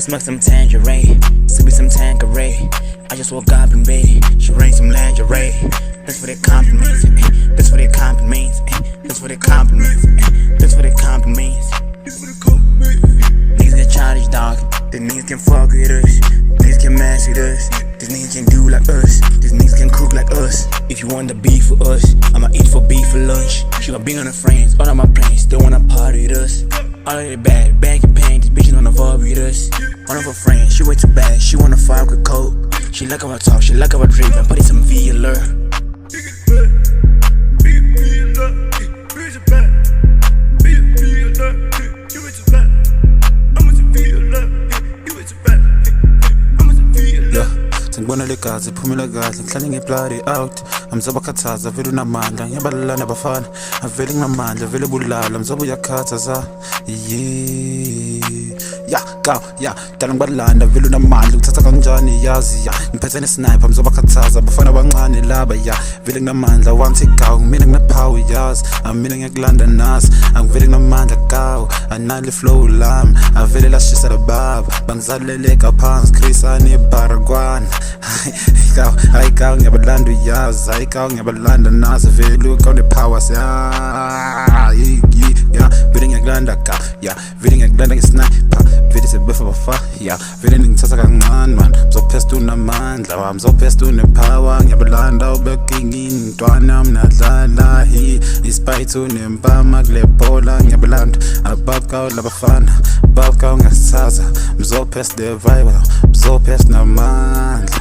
Smoke some tangerine, sip some Tanqueray. I just woke up in bed, she raised some lingerie. Thanks for the compliments, thanks for the compliments, thanks for the compliments, thanks for the compliments. Niggas get childish, dog. The niggas can fuck with us, niggas can mess with us. These niggas can do like us, these niggas can cook like us. If you want the beef for us, I'ma eat for beef for lunch. She gon' bring on her friends, all of my plans, they wanna party with us. All of the bad, bag and pain, these bitches wanna vibe with us. One of her friends, she way too bad, she wanna fuck with coke. She like how I talk, she like how I drink, I'm putting some V in her. Ngibona legazi iphumela kahle ngihlale ngebladi out Mzobathevibe vele unamandla ngiyabalana abafana avele nginamandla vele bulala mzobo uyakhathaza ya dala ngibalanda vele unamandla ukuthatha kanjani yazi ya ngiphethe nesniper Mzobathevibe abafana abancane laba ya vele nginamandla one take out mina nginapower yazi mina ngiyakulanda nasi angivele nginamandla kawo anale flow lami avele lashisa lababa bangizaleleka phansi Chrisani Baragwana Hayi kaw ngiyabalanda uyazi hayi kaw ngiyabalanda nazi vele ukone powers vele ngiyakulanda ka vele ngiyakulanda ngesniper vele sebefa bafa vele ngithatha kancane man mzophesta unamandla mzophesta unepower ngiyabalanda ubekingini ntwana mnadlala ispite unempama kule bola ngiyabalanda abakaw labafana abakaw ngasithatha mzophesta the vibe mzophesta namandla